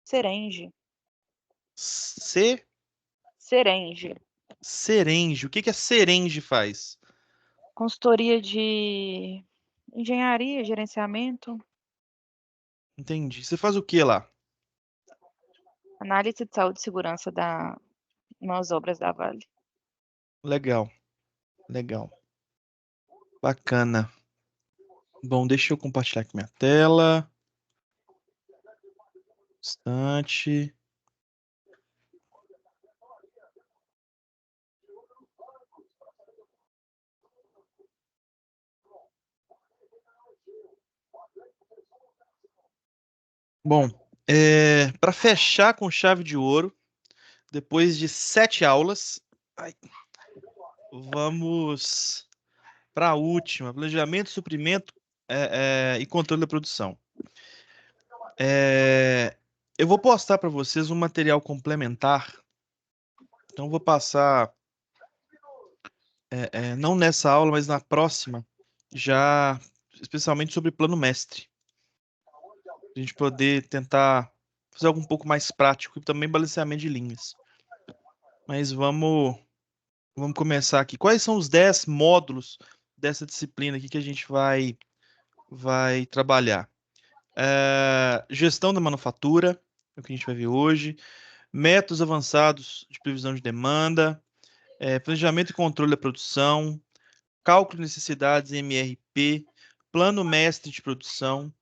Serenge. C. Serenge. Serenge. O que a Serenge faz? Consultoria de engenharia, gerenciamento, Entendi. Você faz o que lá? análise de saúde e segurança nas obras da Vale. Legal, legal. Bacana. Bom, deixa eu compartilhar aqui minha tela. Instante. Bom, para fechar com chave de ouro, depois de 7 aulas, vamos para a última: planejamento, suprimento e controle da produção. Eu vou postar para vocês um material complementar. Então, vou passar, não nessa aula, mas na próxima, já especialmente sobre plano mestre. A gente poder tentar fazer algo um pouco mais prático e também balanceamento de linhas. Mas vamos começar aqui. Quais são os 10 módulos dessa disciplina aqui que a gente vai trabalhar? Gestão da manufatura, é o que a gente vai ver hoje. Métodos avançados de previsão de demanda. Planejamento e controle da produção. Cálculo de necessidades em MRP. Plano mestre de produção.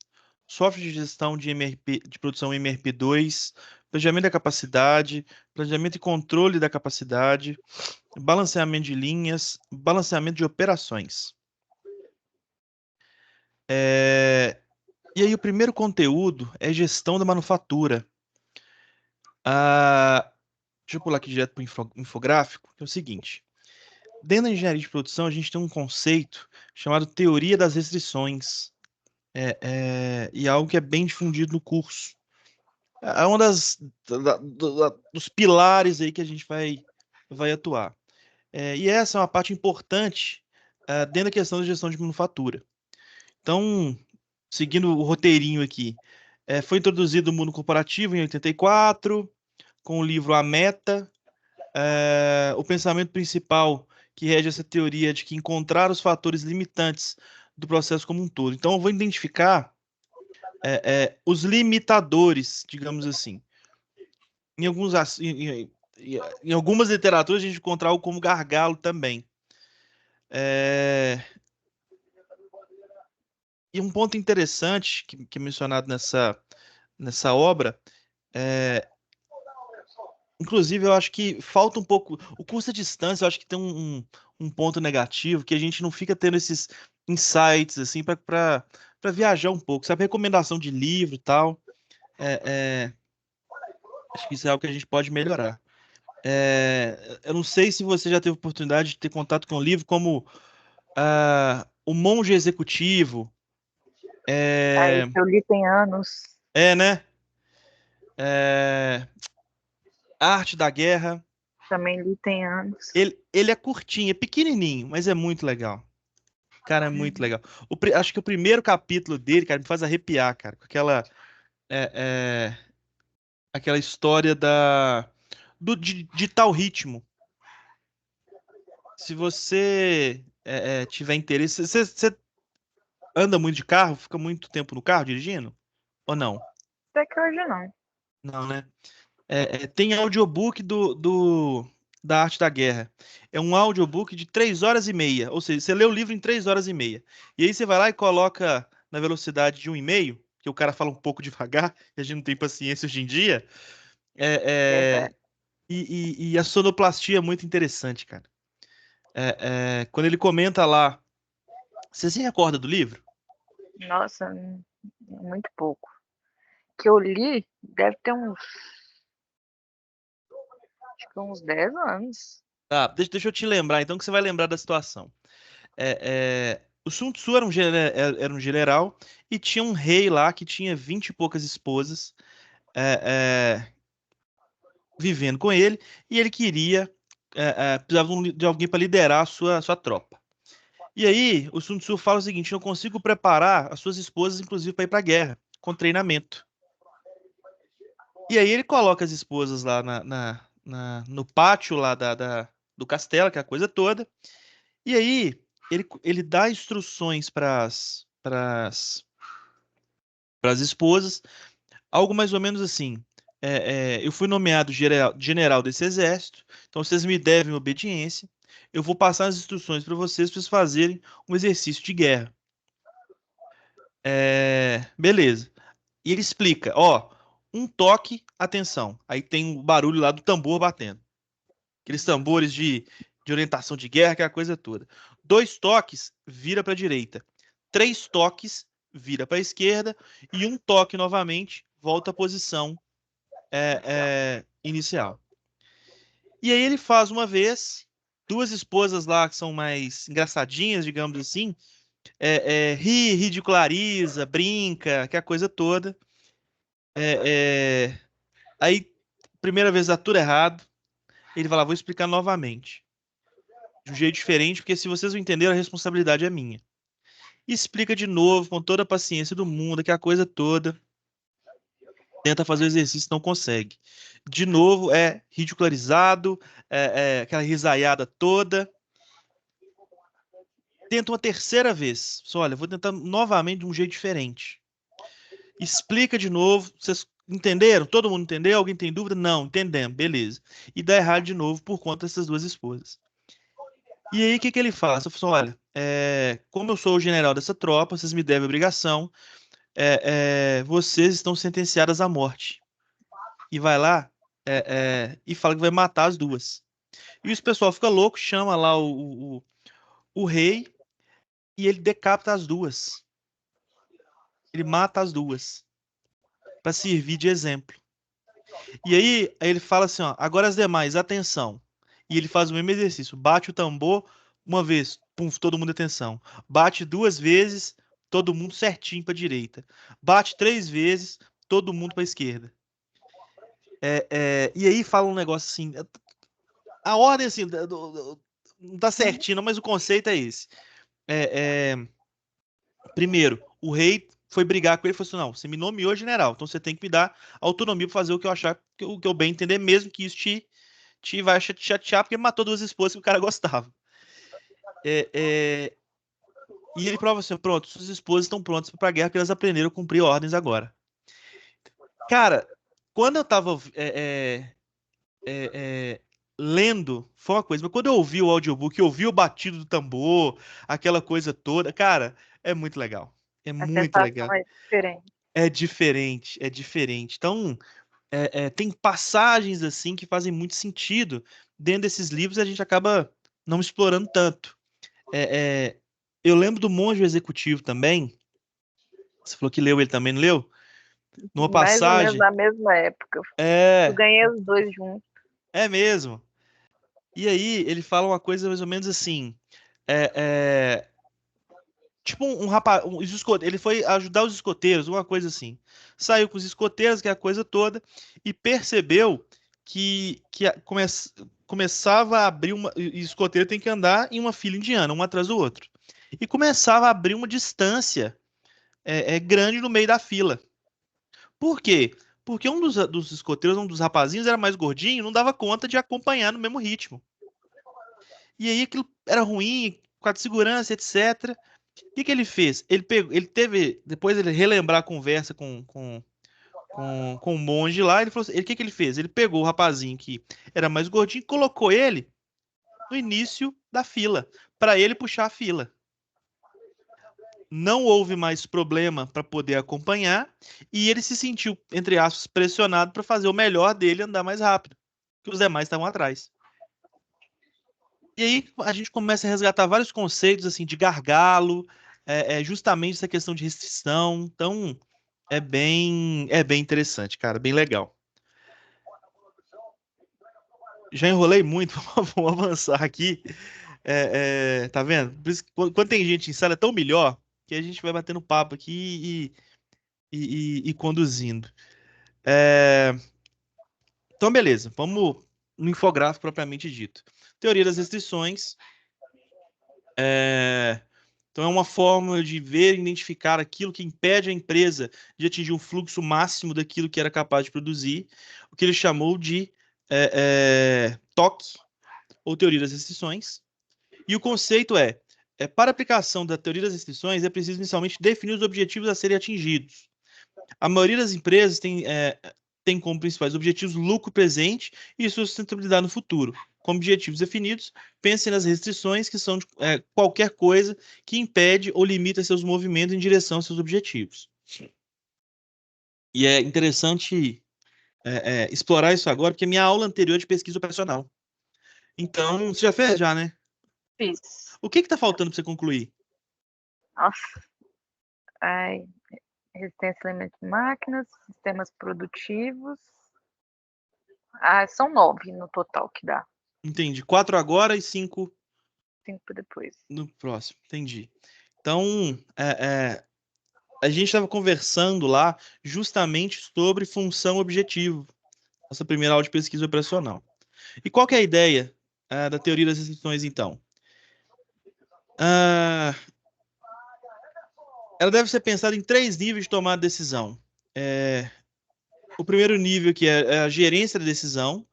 Software de gestão de MRP, de produção MRP2, planejamento da capacidade, planejamento e controle da capacidade, balanceamento de linhas, balanceamento de operações. E aí o primeiro conteúdo é gestão da manufatura. Deixa eu pular aqui direto para o infográfico, que é o seguinte. Dentro da engenharia de produção, a gente tem um conceito chamado teoria das restrições. E algo que é bem difundido no curso. É um dos pilares aí que a gente vai atuar. E essa é uma parte importante dentro da questão da gestão de manufatura. Então, seguindo o roteirinho aqui, foi introduzido o mundo corporativo em 84, com o livro A Meta. O pensamento principal que rege essa teoria é de que encontrar os fatores limitantes do processo como um todo. Então, eu vou identificar os limitadores, digamos assim. Em algumas literaturas a gente encontra algo como gargalo também. E um ponto interessante que é mencionado nessa obra, inclusive eu acho que falta um pouco, o curso à distância eu acho que tem um ponto negativo, que a gente não fica tendo esses insights assim para viajar um pouco, sabe? Recomendação de livro e tal. Acho que isso é algo que a gente pode melhorar. Eu não sei se você já teve oportunidade de ter contato com um livro como O Monge Executivo. Aí eu li tem anos. Né? A Arte da Guerra. Também li tem anos. Ele é curtinho, é pequenininho, mas é muito legal. Cara, é muito legal. Acho que o primeiro capítulo dele, cara, me faz arrepiar, cara, com aquela história de tal ritmo. Se você tiver interesse, você anda muito de carro, fica muito tempo no carro dirigindo? Ou não? Até que hoje não. Não, né? Tem audiobook da Arte da Guerra. É um audiobook de 3 horas e meia. Ou seja, você lê o livro em 3 horas e meia. E aí você vai lá e coloca na velocidade de 1,5, que o cara fala um pouco devagar, e a gente não tem paciência hoje em dia. Verdade. E a sonoplastia é muito interessante, cara. Quando ele comenta lá. Você se recorda do livro? Nossa, muito pouco. Que eu li deve ter acho que uns 10 anos. Tá, deixa eu te lembrar, então, que você vai lembrar da situação. O Sun Tzu era um general e tinha um rei lá que tinha 20 e poucas esposas vivendo com ele, e ele precisava de alguém para liderar a sua tropa. E aí, o Sun Tzu fala o seguinte: não consigo preparar as suas esposas, inclusive, para ir para a guerra, com treinamento. E aí ele coloca as esposas lá no pátio lá do castelo, que é a coisa toda. E aí ele dá instruções para as esposas, algo mais ou menos assim. Eu fui nomeado general desse exército, então vocês me devem obediência. Eu vou passar as instruções para vocês fazerem um exercício de guerra. Beleza. E ele explica, ó, um toque, atenção. Aí tem o barulho lá do tambor batendo. Aqueles tambores de orientação de guerra, aquela coisa toda. 2 toques, vira para a direita. 3 toques, vira para a esquerda. E um toque novamente, volta à posição inicial. E aí ele faz uma vez, 2 esposas lá que são mais engraçadinhas, digamos assim, ri, ridiculariza, brinca, que é a coisa toda. Aí, primeira vez dá tudo errado. Ele vai lá, vou explicar novamente. De um jeito diferente, porque se vocês não entenderam, a responsabilidade é minha. E explica de novo, com toda a paciência do mundo, que a coisa toda. Tenta fazer o exercício, não consegue. De novo, é ridicularizado, aquela risaiada toda. Tenta uma terceira vez. Só, olha, vou tentar novamente de um jeito diferente. Explica de novo. Vocês entenderam? Todo mundo entendeu? Alguém tem dúvida? Não, entendemos, beleza. E dá errado de novo por conta dessas 2 esposas. E aí, o que que ele faz? Eu falo assim, olha, como eu sou o general dessa tropa, vocês me devem obrigação, vocês estão sentenciadas à morte. E vai lá e fala que vai matar as 2. E o pessoal fica louco, chama lá o rei e ele decapita as 2. Ele mata as 2 para servir de exemplo. E aí ele fala assim, ó, agora as demais, atenção. E ele faz o mesmo exercício, bate o tambor uma vez, pum, todo mundo atenção. Bate 2 vezes, todo mundo certinho para direita. Bate 3 vezes, todo mundo para esquerda. E aí fala um negócio assim, a ordem assim não tá certinho, mas o conceito é esse. É, é, Primeiro, o rei foi brigar com ele e falou assim: não, você me nomeou general, então você tem que me dar autonomia para fazer o que eu achar, o que eu bem entender, mesmo que isso te vai chatear, porque matou 2 esposas que o cara gostava. É, é, E ele prova assim: pronto, suas esposas estão prontas para a guerra, porque elas aprenderam a cumprir ordens agora. Cara, quando eu tava lendo, foi uma coisa, mas quando eu ouvi o audiobook, eu ouvi o batido do tambor, aquela coisa toda, cara, é muito legal. É A muito sensação legal. é diferente. É diferente, é diferente. Então, tem passagens assim que fazem muito sentido dentro desses livros e a gente acaba não explorando tanto. É, é, eu lembro do Monge Executivo também. Você falou que leu ele também, não leu? Numa Mais ou menos passagem. na mesma época. Eu É, ganhei os 2 juntos. é mesmo. E aí ele fala uma coisa mais ou menos assim. É, é, tipo um rapaz, ele foi ajudar os escoteiros, uma coisa assim. Saiu com os escoteiros, que é a coisa toda, e percebeu começava a abrir uma. E o escoteiro tem que andar em uma fila indiana, um atrás do outro. E começava a abrir uma distância grande no meio da fila. Por quê? Porque um dos escoteiros, um dos rapazinhos, era mais gordinho, não dava conta de acompanhar no mesmo ritmo. E aí aquilo era ruim, com a segurança, etc. O que que ele fez? Ele pegou, ele teve, depois ele relembrar a conversa com o monge lá, ele falou assim, o que que ele fez? Ele pegou o rapazinho que era mais gordinho e colocou ele no início da fila, para ele puxar a fila. Não houve mais problema para poder acompanhar e ele se sentiu, entre aspas, pressionado para fazer o melhor dele andar mais rápido, que os demais estavam atrás. E aí a gente começa a resgatar vários conceitos assim de gargalo, justamente essa questão de restrição. Então é bem interessante, cara, bem legal. Já enrolei muito, vamos avançar aqui. Tá vendo? Por isso que quando tem gente em sala é tão melhor que a gente vai batendo papo aqui e conduzindo. É, Então, beleza, vamos no infográfico propriamente dito. Teoria das restrições. é, Então, é uma forma de ver e identificar aquilo que impede a empresa de atingir um fluxo máximo daquilo que era capaz de produzir, o que ele chamou de TOC, ou teoria das restrições. E o conceito para a aplicação da teoria das restrições, é preciso inicialmente definir os objetivos a serem atingidos. A maioria das empresas tem como principais objetivos lucro presente e sustentabilidade no futuro. Com objetivos definidos, pensem nas restrições, que são qualquer coisa que impede ou limita seus movimentos em direção aos seus objetivos. E é interessante explorar isso agora, porque minha aula anterior é de pesquisa operacional. Então, você já fez já, né? Fiz. O que está faltando para você concluir? Nossa. Ai, resistência a elementos de máquinas, sistemas produtivos. São 9 no total que dá. Entendi. 4 agora e 5 depois. no próximo. Entendi. Então, a gente estava conversando lá justamente sobre função objetivo. Nossa primeira aula de pesquisa operacional. E qual que é a ideia da teoria das restrições, então? Ela deve ser pensada em 3 níveis de tomada de decisão. O primeiro nível, que é a gerência da decisão.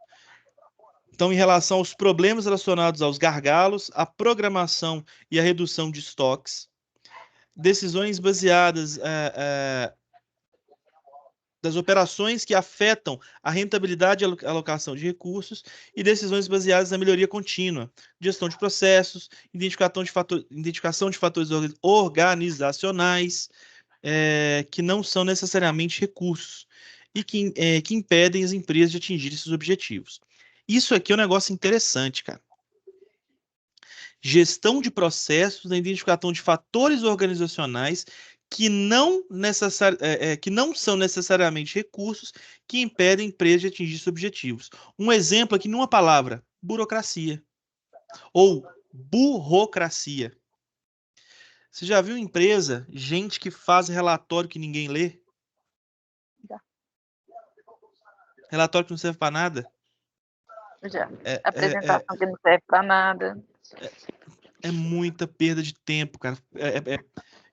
Então, em relação aos problemas relacionados aos gargalos, a programação e a redução de estoques. Decisões baseadas das operações que afetam a rentabilidade e a alocação de recursos, e decisões baseadas na melhoria contínua, gestão de processos, identificação de fatores organizacionais que não são necessariamente recursos e que impedem as empresas de atingir esses objetivos. Isso aqui é um negócio interessante, cara. Gestão de processos, na identificação de fatores organizacionais que não são necessariamente recursos que impedem a empresa de atingir seus objetivos. Um exemplo aqui numa palavra: burocracia ou burocracia. Você já viu empresa, gente que faz relatório que ninguém lê? Já. Relatório que não serve para nada? Já. Apresentação que não serve para nada. É muita perda de tempo, cara.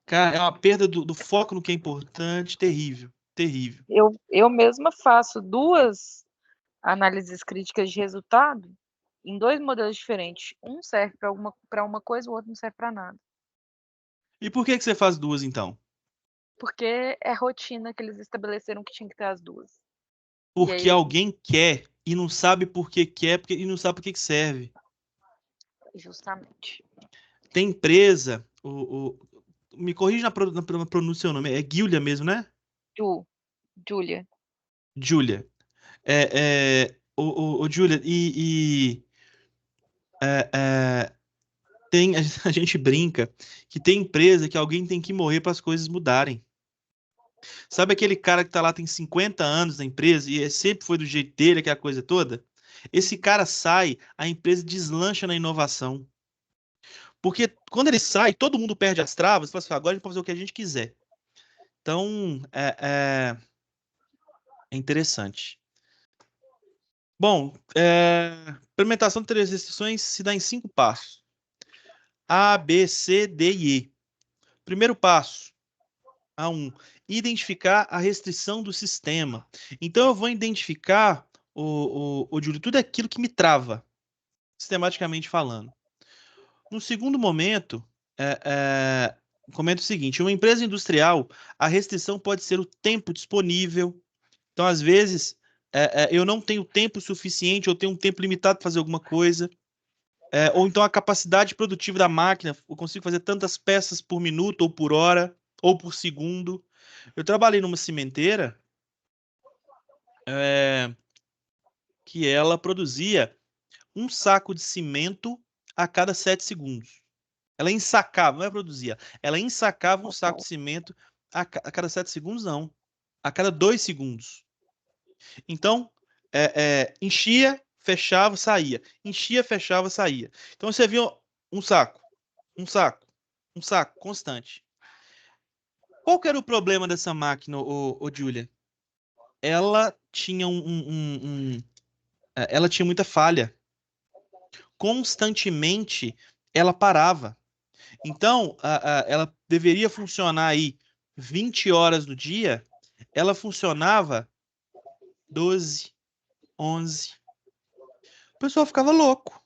Cara, é uma perda do foco no que é importante, terrível, terrível. Eu mesma faço 2 análises críticas de resultado em 2 modelos diferentes. Um serve para uma coisa, o outro não serve para nada. E por que você faz 2, então? Porque é rotina que eles estabeleceram que tinha que ter as 2. Porque alguém quer e não sabe por que quer e não sabe por que serve. Justamente. Tem empresa, me corrija na pronúncia seu nome, é Giulia mesmo, né? Júlia. Giulia. Giulia, a gente brinca que tem empresa que alguém tem que morrer para as coisas mudarem. Sabe aquele cara que tá lá, tem 50 anos na empresa e sempre foi do jeito dele, aquela coisa toda? Esse cara sai, a empresa deslancha na inovação. Porque quando ele sai, todo mundo perde as travas, fala assim, agora a gente pode fazer o que a gente quiser. Então, é interessante. Bom, implementação de 3 restrições se dá em 5 passos. A, B, C, D e E. Primeiro passo, A1, identificar a restrição do sistema. Então, eu vou identificar, Júlio, tudo aquilo que me trava, sistematicamente falando. No segundo momento, comento o seguinte: uma empresa industrial, a restrição pode ser o tempo disponível. Então, às vezes, eu não tenho tempo suficiente, eu tenho um tempo limitado para fazer alguma coisa. Ou então a capacidade produtiva da máquina, eu consigo fazer tantas peças por minuto, ou por hora, ou por segundo. Eu trabalhei numa cimenteira que ela produzia um saco de cimento a cada 7 segundos. Ela ensacava, não é produzia, ela ensacava um saco de cimento a cada 7 segundos, não. A cada 2 segundos. Então, enchia, fechava, saía. Enchia, fechava, saía. Então você via um saco, um saco, um saco, constante. Qual que era o problema dessa máquina, Julia? Ela tinha ela tinha muita falha. Constantemente ela parava. Então, ela deveria funcionar aí 20 horas no dia, ela funcionava 12, 11. O pessoal ficava louco.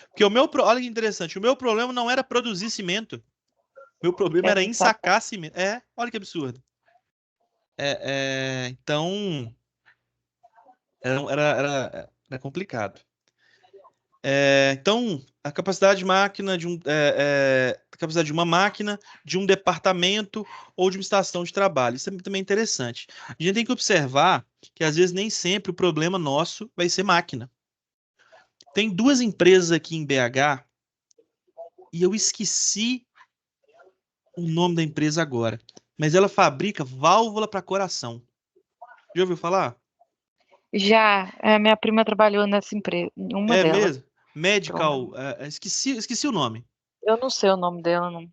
Porque olha que interessante, o meu problema não era produzir cimento. Meu problema era Era sacar. ensacar cimento. Olha que absurdo. Então, era complicado. Então, a capacidade de máquina a capacidade de uma máquina, de um departamento ou de uma estação de trabalho. Isso também é interessante. A gente tem que observar que às vezes nem sempre o problema nosso vai ser máquina. Tem duas empresas aqui em BH e eu esqueci o nome da empresa agora, mas ela fabrica válvula para coração. Já ouviu falar? Já, minha prima trabalhou nessa empresa, uma É delas, mesmo? pelo Medical, menos. esqueci o nome. Eu não sei o nome dela, não.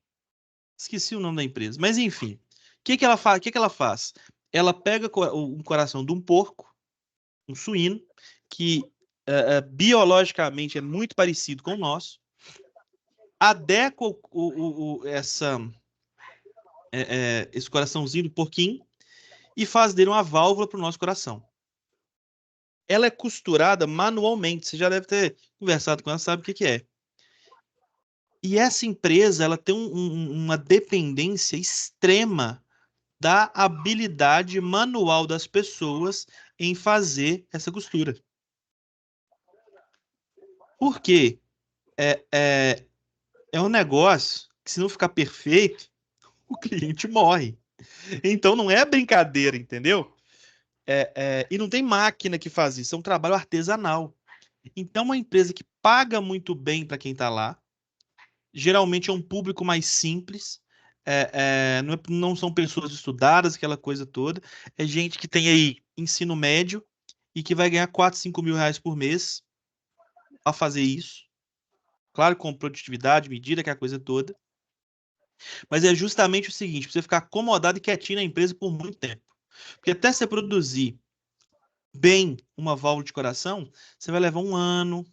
Esqueci o nome da empresa. Mas enfim, o que que ela faz? Ela pega um coração de um porco, um suíno, que biologicamente é muito parecido com o nosso, adequa esse coraçãozinho do porquinho e faz dele uma válvula para o nosso coração. Ela é costurada manualmente. Você já deve ter conversado com ela, sabe o que que é. E essa empresa, ela tem uma dependência extrema da habilidade manual das pessoas em fazer essa costura. Por quê? É, é, é um negócio que, se não ficar perfeito, o cliente morre. Então não é brincadeira, entendeu? E não tem máquina que faz isso, é um trabalho artesanal. Então, uma empresa que paga muito bem para quem está lá, geralmente é um público mais simples, não são pessoas estudadas, aquela coisa toda, é gente que tem aí ensino médio e que vai ganhar 4, 5 mil reais por mês a fazer isso. Claro, com produtividade, medida, que é a coisa toda. Mas é justamente o seguinte, pra você ficar acomodado e quietinho na empresa por muito tempo. Porque até você produzir bem uma válvula de coração, você vai levar um ano.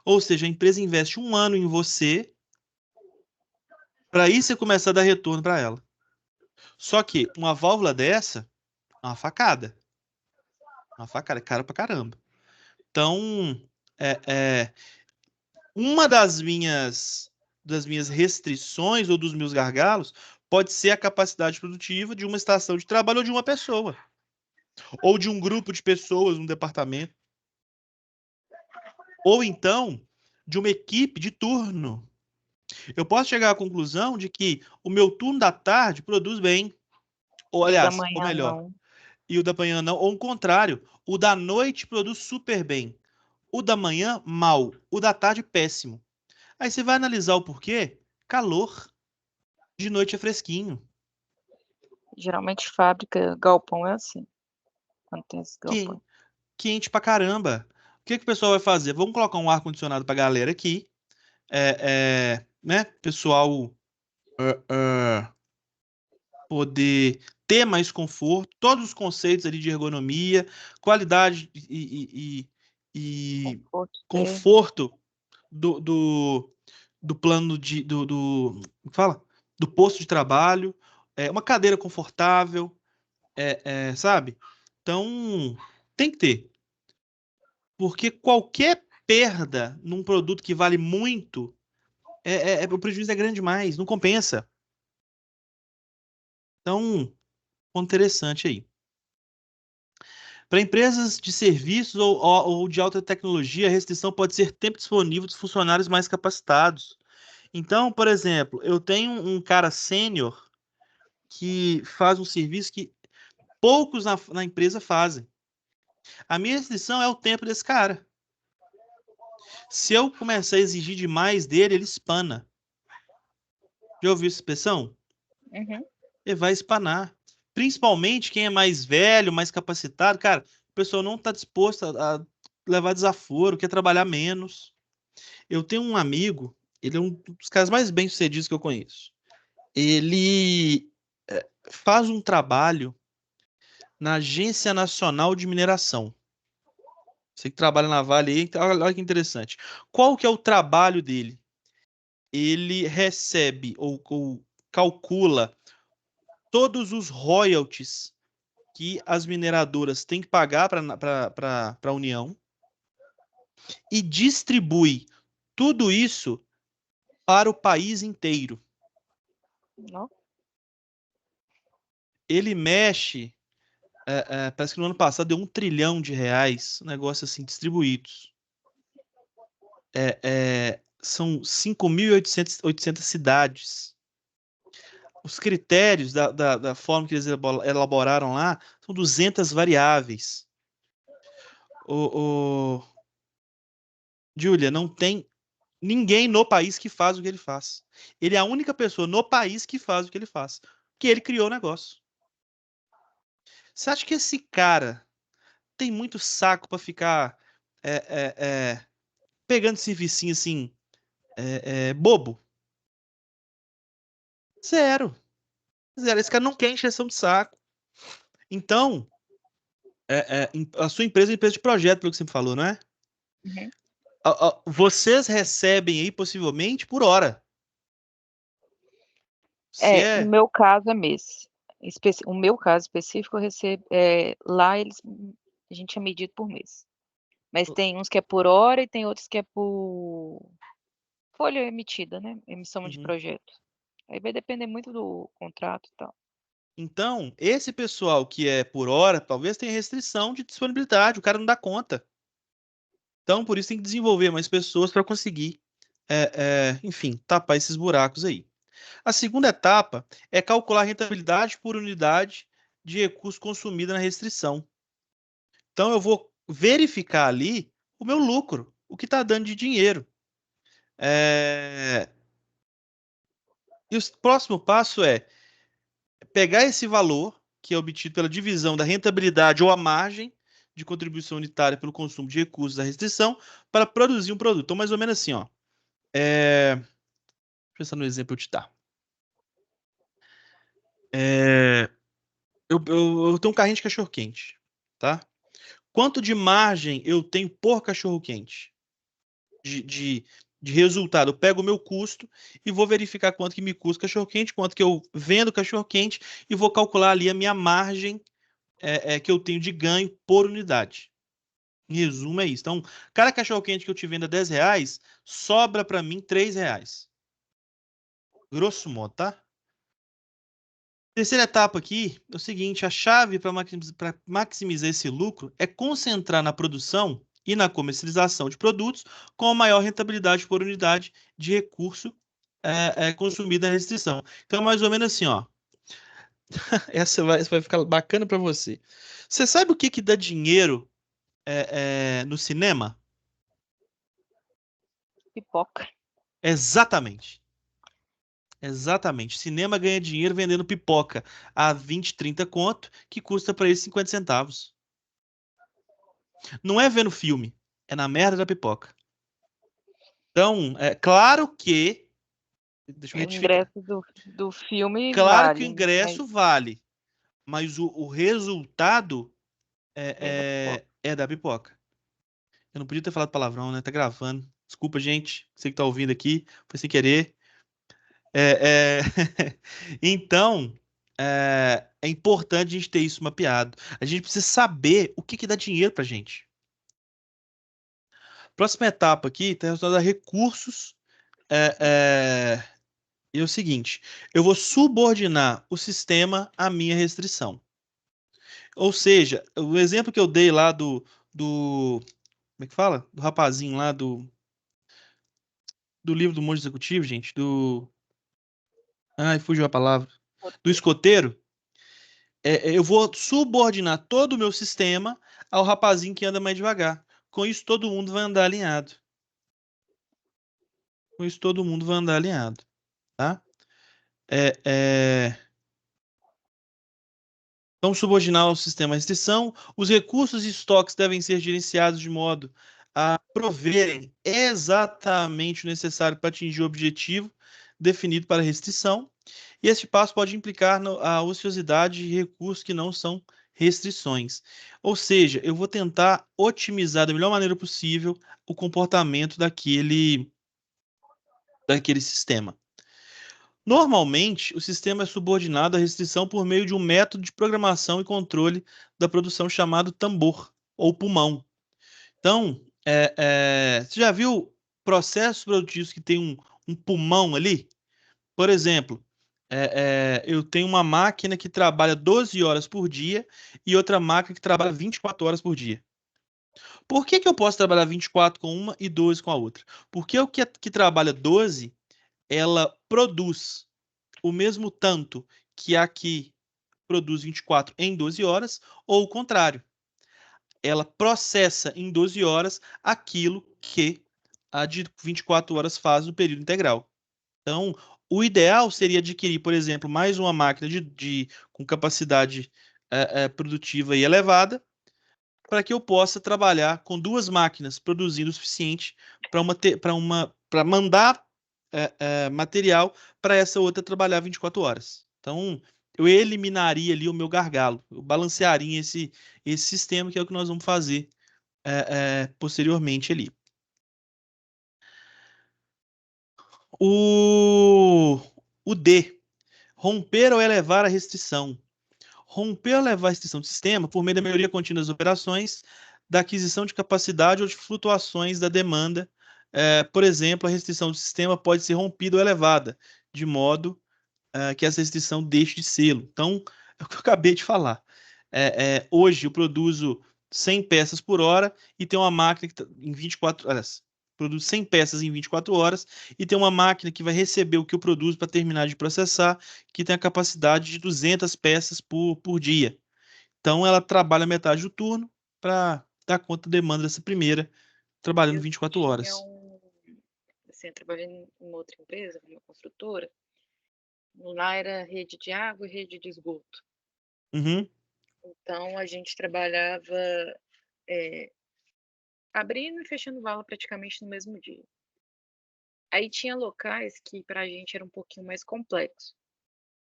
Ou seja, a empresa investe um ano em você para aí você começar a dar retorno para ela. Só que uma válvula dessa é uma facada. Uma facada, é cara pra caramba. Então, é, é, uma das minhas restrições ou dos meus gargalos pode ser a capacidade produtiva de uma estação de trabalho ou de uma pessoa, ou de um grupo de pessoas, um departamento, ou então de uma equipe de turno. Eu posso chegar à conclusão de que o meu turno da tarde produz bem, ou E o da aliás, ou manhã, melhor, não. e o da manhã não, ou o contrário, o da noite produz super bem, o da manhã mal, o da tarde péssimo. Aí você vai analisar o porquê? Calor. De noite é fresquinho. Geralmente fábrica, galpão é assim, quando tem esse galpão. Quente pra caramba. O que que o pessoal vai fazer? Vamos colocar um ar-condicionado pra galera aqui. Né? Pessoal poder ter mais conforto, todos os conceitos ali de ergonomia, qualidade e Conforto térmico. conforto do plano como fala? Do posto de trabalho, uma cadeira confortável, sabe? Então, tem que ter. Porque qualquer perda num produto que vale muito, o prejuízo é grande demais, não compensa. Então, ponto interessante aí. Para empresas de serviços ou de alta tecnologia, a restrição pode ser tempo disponível dos funcionários mais capacitados. Então, por exemplo, eu tenho um cara sênior que faz um serviço que poucos na empresa fazem. A minha restrição é o tempo desse cara. Se eu começar a exigir demais dele, ele espana. Já ouviu essa expressão? Uhum. Ele vai espanar. Principalmente quem é mais velho, mais capacitado. Cara, o pessoal não está disposto a levar desaforo, quer trabalhar menos. Eu tenho um amigo, ele é um dos caras mais bem-sucedidos que eu conheço. Ele faz um trabalho na Agência Nacional de Mineração. Você que trabalha na Vale aí, olha que interessante. Qual que é o trabalho dele? ele recebe ou calcula todos os royalties que as mineradoras têm que pagar para a União e distribui tudo isso para o país inteiro. Não? Ele mexe, parece que no ano passado deu R$ 1 trilhão, um negócio assim, distribuídos. São 5.800 cidades. Os critérios da forma que eles elaboraram lá são 200 variáveis. Júlia, não tem ninguém no país que faz o que ele faz. Ele é a única pessoa no país que faz o que ele faz. Que ele criou o negócio. Você acha que esse cara tem muito saco para ficar é, é, é, pegando servicinho assim, bobo? Zero. Zero. Esse cara não quer encheção de saco. Então, a sua empresa é uma empresa de projeto, pelo que você me falou, não é? Uhum. Vocês recebem aí, possivelmente, por hora. Se No é. meu caso é mês. O meu caso específico, eu recebo, lá a gente é medido por mês. Mas tem uns que é por hora e tem outros que é por folha emitida, né? Emissão de Uhum. projeto. Aí vai depender muito do contrato e tal. Então, esse pessoal que é por hora, talvez tenha restrição de disponibilidade, o cara não dá conta. Então, por isso tem que desenvolver mais pessoas para conseguir, enfim, tapar esses buracos aí. A segunda etapa é calcular a rentabilidade por unidade de recurso consumido na restrição. Então, eu vou verificar ali o meu lucro, o que está dando de dinheiro. E o próximo passo é pegar esse valor, que é obtido pela divisão da rentabilidade ou a margem de contribuição unitária pelo consumo de recursos da restrição, para produzir um produto. Então, mais ou menos assim, ó. Deixa eu pensar no exemplo que eu te dar. Eu tenho um carrinho de cachorro-quente, tá? Quanto de margem eu tenho por cachorro-quente? De resultado. Eu pego o meu custo e vou verificar quanto que me custa cachorro-quente, quanto que eu vendo cachorro-quente e vou calcular ali a minha margem que eu tenho de ganho por unidade. Em resumo, é isso. Então, cada cachorro-quente que eu te venda R$ 10, sobra para mim R$ 3. Grosso modo, tá? Terceira etapa aqui é o seguinte: a chave para maximizar esse lucro é concentrar na produção e na comercialização de produtos com a maior rentabilidade por unidade de recurso consumido na restrição. Então, mais ou menos assim, ó. Essa vai ficar bacana para você. Você sabe o que dá dinheiro no cinema? Pipoca. Exatamente. Exatamente. Cinema ganha dinheiro vendendo pipoca a 20, 30 conto, que custa para eles 50 centavos. Não é vendo filme, é na merda da pipoca. Então, é claro que. Deixa eu O retificar. ingresso do filme Claro que o vale, mas ingresso vale, mas o resultado é da pipoca. é da pipoca. Eu não podia ter falado palavrão, né? Tá gravando. Desculpa, gente. Você que tá ouvindo aqui, foi sem querer. É, é, Então, é importante a gente ter isso mapeado. A gente precisa saber o que dá dinheiro pra gente. Próxima etapa aqui está relacionada a recursos. É, e é o seguinte: eu vou subordinar o sistema à minha restrição. Ou seja, o exemplo que eu dei lá como é que fala? Do rapazinho lá do livro do Monge Executivo, gente, ai, fugiu a palavra. Do Roteiro. escoteiro. Eu vou subordinar todo o meu sistema ao rapazinho que anda mais devagar. Com isso, todo mundo vai andar alinhado. Com isso, todo mundo vai andar alinhado, tá? É, é... Então, subordinar ao sistema restrição, os recursos e estoques devem ser gerenciados de modo a proverem exatamente o necessário para atingir o objetivo definido para a restrição. E este passo pode implicar a ociosidade de recursos que não são restrições. Ou seja, eu vou tentar otimizar da melhor maneira possível o comportamento daquele sistema. Normalmente, o sistema é subordinado à restrição por meio de um método de programação e controle da produção chamado tambor ou pulmão. Então, você já viu processos produtivos que tem um pulmão ali? Por exemplo, eu tenho uma máquina que trabalha 12 horas por dia e outra máquina que trabalha 24 horas por dia. Por que que eu posso trabalhar 24 com uma e 12 com a outra? Porque o que trabalha 12, ela produz o mesmo tanto que a que produz 24 em 12 horas, ou o contrário. Ela processa em 12 horas aquilo que a de 24 horas faz no período integral. Então, o ideal seria adquirir, por exemplo, mais uma máquina com capacidade produtiva e elevada, para que eu possa trabalhar com duas máquinas produzindo o suficiente para mandar material para essa outra trabalhar 24 horas. Então, eu eliminaria ali o meu gargalo, eu balancearia esse sistema, que é o que nós vamos fazer posteriormente ali. O D, romper ou elevar a restrição. Romper ou elevar a restrição do sistema por meio da melhoria contínua das operações, da aquisição de capacidade ou de flutuações da demanda. Por exemplo, a restrição do sistema pode ser rompida ou elevada, de modo que essa restrição deixe de sê-lo. Então, é o que eu acabei de falar. Hoje eu produzo 100 peças por hora e tem uma máquina que em 24 horas produz 100 peças em 24 horas e tem uma máquina que vai receber o que eu produzo para terminar de processar, que tem a capacidade de 200 peças por dia. Então, ela trabalha metade do turno para dar conta da demanda dessa primeira, trabalhando Eu 24 tinha horas. assim, eu trabalhei em uma outra empresa, uma construtora, lá era rede de água e rede de esgoto. Uhum, Então, a gente trabalhava abrindo e fechando vala praticamente no mesmo dia. Aí tinha locais que para a gente era um pouquinho mais complexo.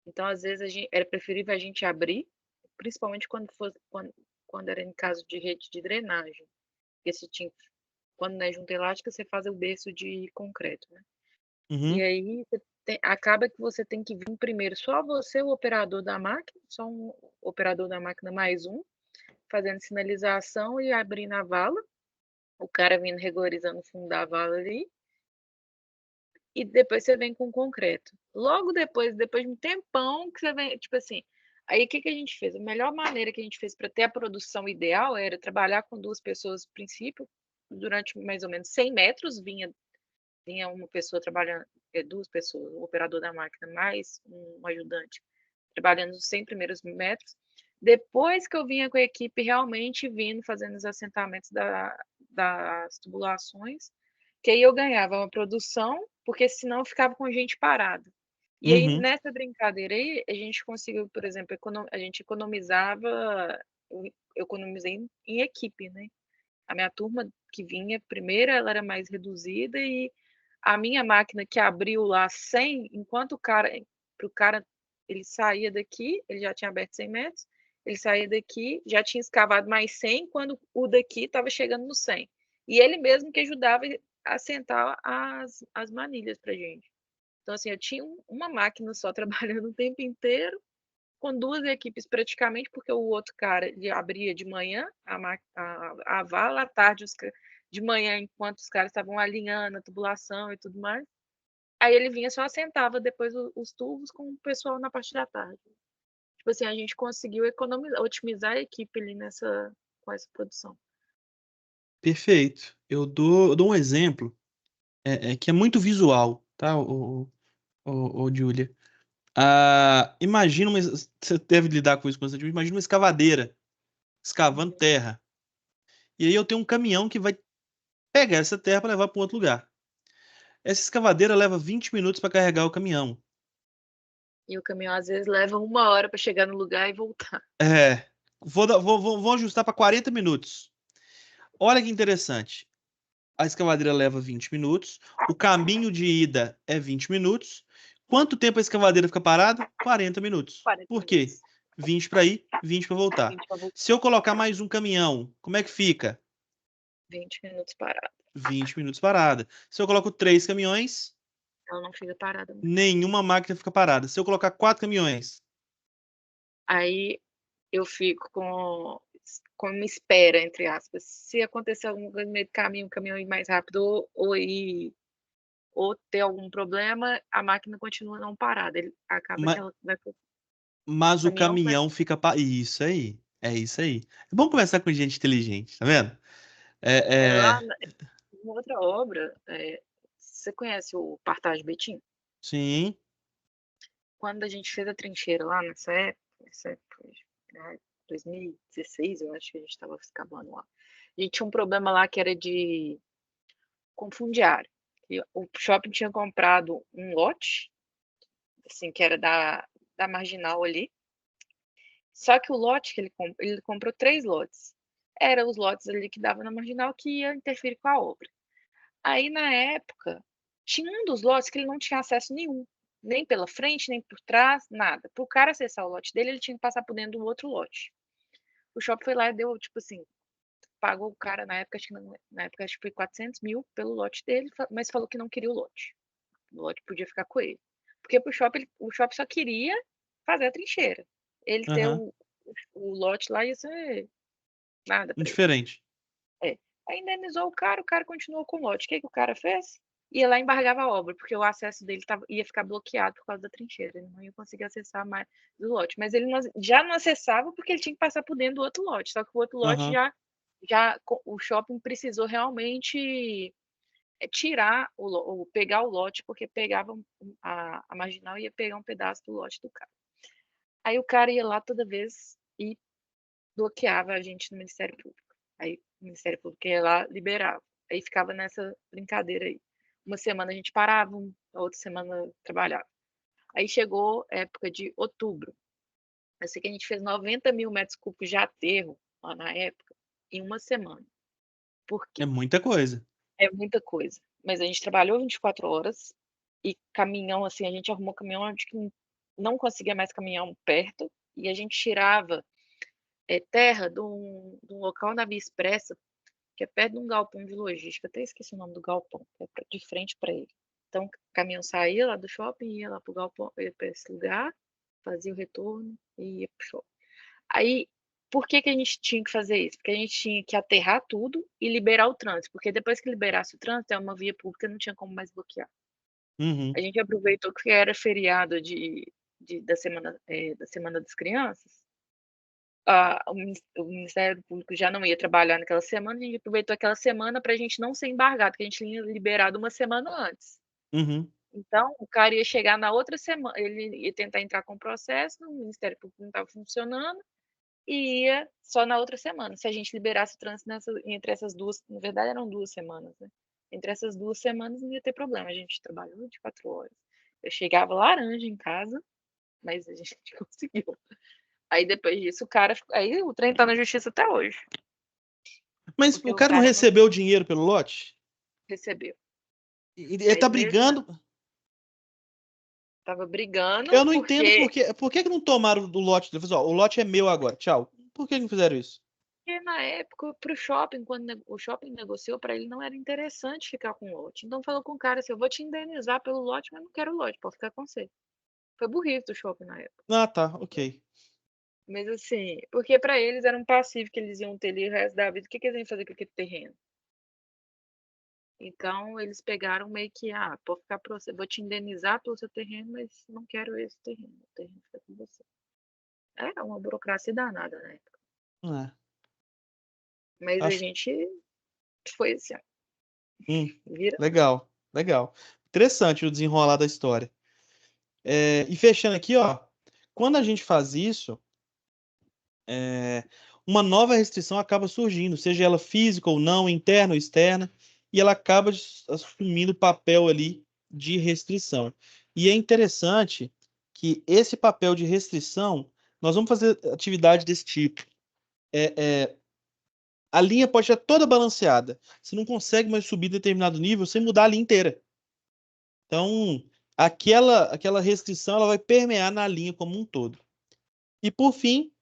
Então, às vezes, era preferível a gente abrir, principalmente quando era em caso de rede de drenagem. Porque se tinha, quando não é junta elástica, você faz o berço de concreto, né? E uhum, aí acaba que você tem que vir primeiro só você, o operador da máquina, só um operador da máquina mais um, fazendo sinalização e abrindo a vala, o cara vindo regularizando o fundo da vala ali, e depois você vem com o concreto. Logo depois de um tempão que você vem, tipo assim, aí o que que a gente fez? A melhor maneira que a gente fez para ter a produção ideal era trabalhar com duas pessoas, no princípio, durante mais ou menos 100 metros, vinha uma pessoa trabalhando, duas pessoas, o operador da máquina mais um ajudante, trabalhando os 100 primeiros metros. Depois que eu vinha com a equipe realmente vindo, fazendo os assentamentos das tubulações, que aí eu ganhava uma produção, porque senão eu ficava com gente parada. E aí, uhum. nessa brincadeira aí, a gente conseguiu, por exemplo, a gente economizava, eu economizei em equipe, né? A minha turma que vinha primeiro, ela era mais reduzida e a minha máquina que abriu lá 100, enquanto para o cara, ele saía daqui, ele já tinha aberto 100 metros, ele saía daqui, já tinha escavado mais 100, quando o daqui estava chegando no 100. E ele mesmo que ajudava a sentar as manilhas para gente. Então, assim, eu tinha uma máquina só trabalhando o tempo inteiro, com duas equipes praticamente, porque o outro cara ele abria de manhã a vala, à tarde de manhã, enquanto os caras estavam alinhando a tubulação e tudo mais. Aí ele vinha só assentava depois os tubos com o pessoal na parte da tarde. Tipo assim, a gente conseguiu economizar, otimizar a equipe ali com essa produção. Perfeito. Eu dou um exemplo que é muito visual, tá, Júlia? Imagina você deve lidar com isso constantemente. Imagina uma escavadeira escavando Uhum. terra. E aí eu tenho um caminhão que vai pegar essa terra para levar para um outro lugar. Essa escavadeira leva 20 minutos para carregar o caminhão. E o caminhão às vezes leva 1 hora para chegar no lugar e voltar. É, vou ajustar para 40 minutos. Olha que interessante. A escavadeira leva 20 minutos, o caminho de ida é 20 minutos. Quanto tempo a escavadeira fica parada? 40 minutos. 40 Por quê? minutos. 20 para ir, 20 para voltar. 20 para voltar. Se eu colocar mais um caminhão, como é que fica? 20 minutos parado. 20 minutos parada. Se eu coloco três caminhões, Ela não fica parada, não. Nenhuma máquina fica parada. Se eu colocar 4 caminhões, Aí eu fico com uma espera, entre aspas. Se acontecer alguma coisa no meio do caminho, o caminhão ir mais rápido ou ter algum problema, a máquina continua não parada. Ele acaba que ma- ela vai pro mas o caminhão vai caminhão fica parado. Isso aí. É isso aí. É bom conversar com gente inteligente, tá vendo? lá É. em outra obra, você conhece o Partage Betim? Sim. Quando a gente fez a trincheira lá nessa época, né, 2016, eu acho que a gente estava escavando lá. A gente tinha um problema lá que era de confundiário. O shopping tinha comprado um lote, assim, que era da marginal ali. Só que o lote que ele comprou 3 lotes. Eram os lotes ali que dava na marginal que ia interferir com a obra. Aí, na época, tinha um dos lotes que ele não tinha acesso nenhum, nem pela frente, nem por trás, nada. Para o cara acessar o lote dele, ele tinha que passar por dentro do outro lote. O shopping foi lá e deu, tipo assim, pagou o cara na época acho que foi 400 mil pelo lote dele, mas falou que não queria o lote. O lote podia ficar com ele. Porque o shopping só queria fazer a trincheira. Ele ter Aham. o lote lá ia ser nada para ele. Indiferente. É. Aí indenizou o cara continuou com o lote. O que o cara fez? Ia lá e embargava a obra, porque o acesso dele ia ficar bloqueado por causa da trincheira. Ele não ia conseguir acessar mais do lote. Mas ele já não acessava porque ele tinha que passar por dentro do outro lote. Só que o outro lote Aham. o shopping precisou realmente tirar pegar o lote, porque pegava a marginal ia pegar um pedaço do lote do cara. Aí o cara ia lá toda vez e bloqueava a gente no Ministério Público. Aí o Ministério Público ia lá, liberava. Aí ficava nessa brincadeira aí. Uma semana a gente parava, a outra semana trabalhava. Aí chegou a época de outubro. Eu sei que a gente fez 90 mil metros cúbicos de aterro lá na época, em uma semana. Por É quê? muita coisa. É muita coisa. Mas a gente trabalhou 24 horas e caminhão, assim, a gente arrumou caminhão onde que não conseguia mais caminhão perto e a gente tirava terra de um local na Via Expressa, que é perto de um galpão de logística. Até esqueci o nome do galpão, que é de frente para ele. Então, o caminhão saía lá do shopping, ia lá para o galpão, ia para esse lugar, fazia o retorno e ia para o shopping. Aí, por que a gente tinha que fazer isso? Porque a gente tinha que aterrar tudo e liberar o trânsito, porque depois que liberasse o trânsito, é uma via pública, não tinha como mais bloquear. Uhum. A gente aproveitou que era feriado da Semana das Crianças, o Ministério Público já não ia trabalhar naquela semana, a gente aproveitou aquela semana para a gente não ser embargado, porque a gente tinha liberado uma semana antes. Uhum. Então, o cara ia chegar na outra semana, ele ia tentar entrar com o processo, o Ministério Público não estava funcionando, e ia só na outra semana. Se a gente liberasse o trânsito entre essas duas, na verdade eram 2 semanas, né? Entre essas 2 semanas não ia ter problema, a gente trabalhou 24 horas. Eu chegava laranja em casa, mas a gente conseguiu. Aí depois disso, aí o trem tá na justiça até hoje, Mas porque o o cara não cara não recebeu o dinheiro pelo lote? recebeu. Ele tá Aí mesmo brigando. tava brigando Eu não entendo porque por que que não tomaram do lote dele? Falou, ó, o lote é meu agora, tchau. Por que não fizeram isso? porque na época, para o shopping, quando o shopping negociou, para ele não era interessante ficar com o lote. Então falou com o cara assim: eu vou te indenizar pelo lote, mas não quero o lote, pode ficar com você. Foi burrice do shopping na época. Ah, tá, ok. Mas assim, porque para eles era um passivo que eles iam ter ali o resto da vida. O que, que eles iam fazer com aquele terreno? Então eles pegaram meio que, pode ficar para você, vou te indenizar pelo seu terreno, mas não quero esse terreno, o terreno fica com você. Era uma burocracia danada na época. É, Mas a acho. gente foi assim, ó, Hum, vira. legal, legal. Interessante o desenrolar da história. E fechando aqui, ó, quando a gente faz isso, é, uma nova restrição acaba surgindo, seja ela física ou não, interna ou externa, e ela acaba assumindo o papel ali de restrição. E é interessante que esse papel de restrição, nós vamos fazer atividade desse tipo. A linha pode estar toda balanceada. Você não consegue mais subir determinado nível sem mudar a linha inteira. Então, aquela restrição ela vai permear na linha como um todo. E por fim,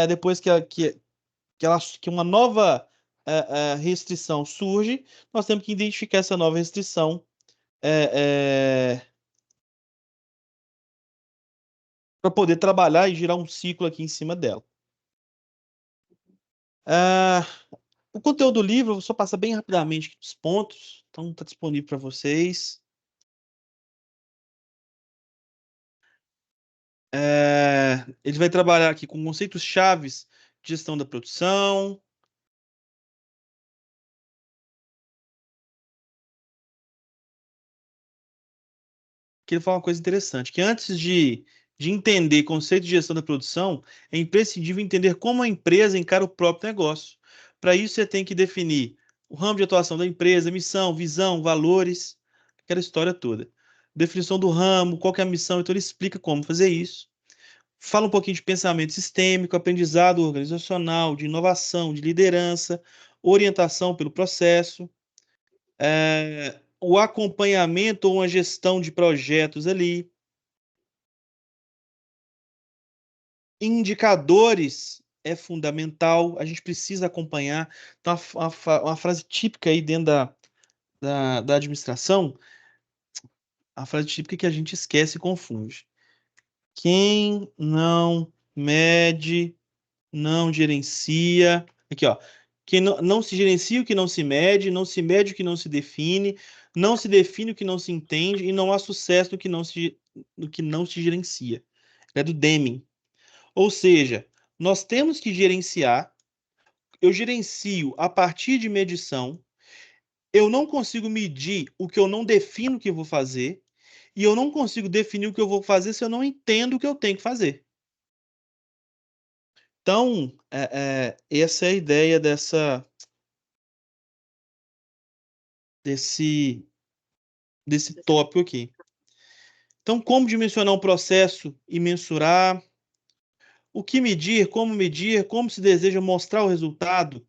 depois que uma nova restrição surge, nós temos que identificar essa nova restrição para poder trabalhar e girar um ciclo aqui em cima dela. O conteúdo do livro, eu vou só passar bem rapidamente aqui os pontos, então está disponível para vocês. Ele vai trabalhar aqui com conceitos chaves de gestão da produção. Que ele fala uma coisa interessante, que antes de entender conceito de gestão da produção, é imprescindível entender como a empresa encara o próprio negócio. Para isso, você tem que definir o ramo de atuação da empresa, missão, visão, valores, aquela história toda. Definição do ramo, qual que é a missão, então ele explica como fazer isso. Fala um pouquinho de pensamento sistêmico, aprendizado organizacional, de inovação, de liderança, orientação pelo processo, o acompanhamento ou uma gestão de projetos ali, indicadores é fundamental, a gente precisa acompanhar. Então, uma frase típica aí dentro da administração, a frase típica que a gente esquece e confunde. Quem não mede, não gerencia. Aqui, ó. Quem não se gerencia o que não se mede o que não se define, não se define o que não se entende e não há sucesso no que não se gerencia. É do Deming. Ou seja, nós temos que gerenciar. Eu gerencio a partir de medição. Eu não consigo medir o que eu não defino que eu vou fazer. E eu não consigo definir o que eu vou fazer se eu não entendo o que eu tenho que fazer. Então, essa é a ideia desse tópico aqui. Então, como dimensionar um processo e mensurar? O que medir, como se deseja mostrar o resultado,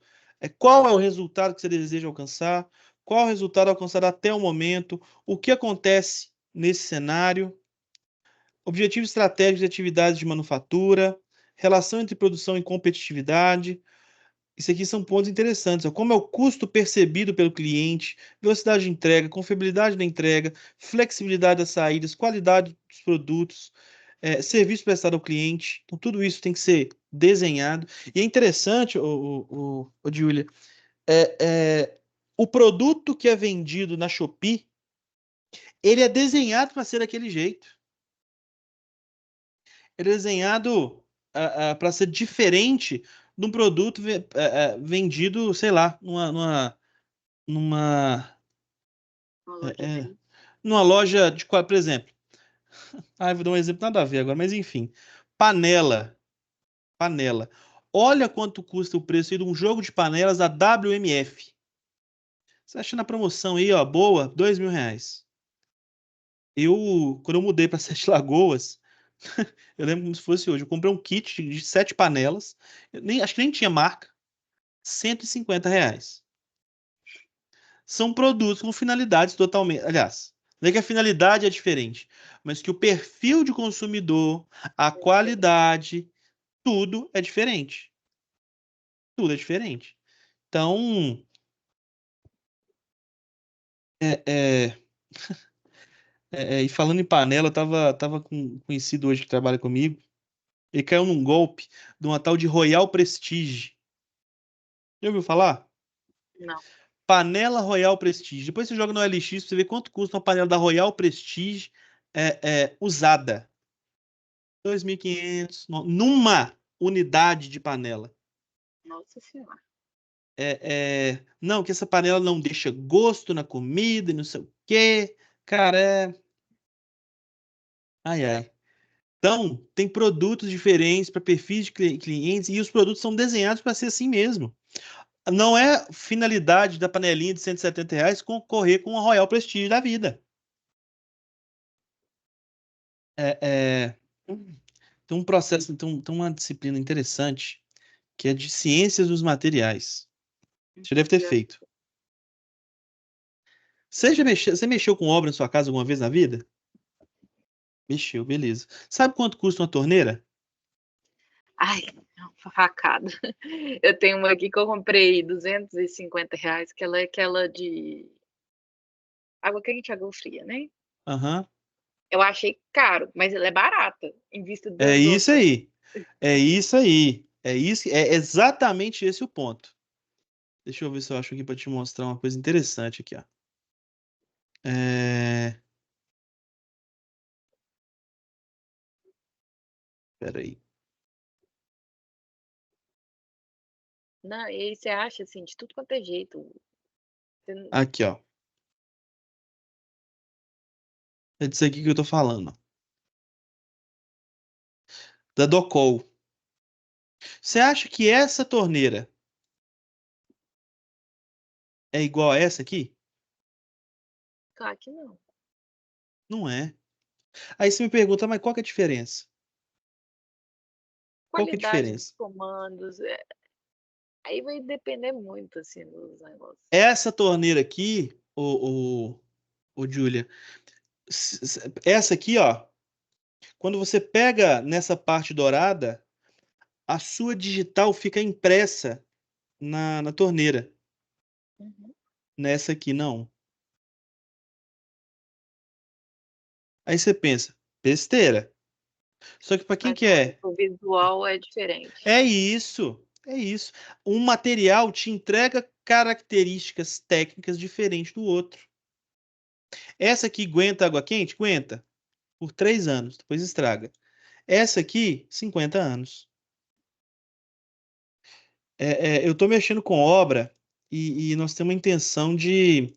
qual é o resultado que você deseja alcançar, qual é o resultado alcançado até o momento, o que acontece nesse cenário, objetivos estratégicos de atividades de manufatura, relação entre produção e competitividade. Isso aqui são pontos interessantes. Ó. Como é o custo percebido pelo cliente, velocidade de entrega, confiabilidade da entrega, flexibilidade das saídas, qualidade dos produtos, serviço prestado ao cliente. Então, tudo isso tem que ser desenhado. E é interessante, Giulia, é, é, o produto que é vendido na Shopee, ele é desenhado para ser daquele jeito. Ele é desenhado para ser diferente de um produto vendido, sei lá, numa, numa loja de, por exemplo. Eu vou dar um exemplo nada a ver agora, mas enfim. Panela. Panela. Olha quanto custa o preço aí de um jogo de panelas da WMF. Você acha na promoção aí, ó, boa, R$ 2.000. Quando eu mudei para Sete Lagoas, eu lembro como se fosse hoje. Eu comprei um kit de 7 panelas. Acho que nem tinha marca. R$ 150. São produtos com finalidades totalmente. Aliás, não é que a finalidade é diferente, mas que o perfil de consumidor, a qualidade, tudo é diferente. Tudo é diferente. Então, é, é, e falando em panela, eu tava com um conhecido hoje que trabalha comigo. Ele caiu num golpe de uma tal de Royal Prestige. Já ouviu falar? Não. Panela Royal Prestige. Depois você joga no LX pra você ver quanto custa uma panela da Royal Prestige usada. 2.500 numa unidade de panela. Nossa Senhora. Não, que essa panela não deixa gosto na comida e não sei o quê. Cara, Ai, ai. Então, tem produtos diferentes para perfis de clientes e os produtos são desenhados para ser assim mesmo. Não é finalidade da panelinha de R$ 170 concorrer com a Royal Prestige da vida. É, é, tem um processo, tem uma disciplina interessante que é de ciências dos materiais. Você deve ter feito. Você mexeu com obra na sua casa alguma vez na vida? Mexeu, beleza. Sabe quanto custa uma torneira? Ai, facada. Eu tenho uma aqui que eu comprei R$ 250, que ela é aquela de água quente e água fria, né? Aham. Eu achei caro, mas ela é barata em vista É das isso outras. aí. É isso aí. É isso, é exatamente esse o ponto. Deixa eu ver se eu acho aqui para te mostrar uma coisa interessante aqui, ó. É... Peraí. Não, e aí você acha assim, de tudo quanto é jeito. Aqui, ó. É disso aqui que eu tô falando, ó. Da Docol. Você acha que essa torneira é igual a essa aqui? Claro que não. Não é. Aí você me pergunta, mas qual que é a diferença? Qual que é a Qualidade dos diferença? comandos, aí vai depender muito, assim, dos negócios. Essa torneira aqui, o Julia, essa aqui, ó, quando você pega nessa parte dourada, a sua digital fica impressa na torneira. Uhum. Nessa aqui, não. Aí você pensa, besteira. Só que para quem Mas que não, é? o visual é diferente. É isso, é isso. Um material te entrega características técnicas diferentes do outro. Essa aqui aguenta água quente? Aguenta. Por 3 anos, depois estraga. Essa aqui, 50 anos. Eu estou mexendo com obra e nós temos a intenção de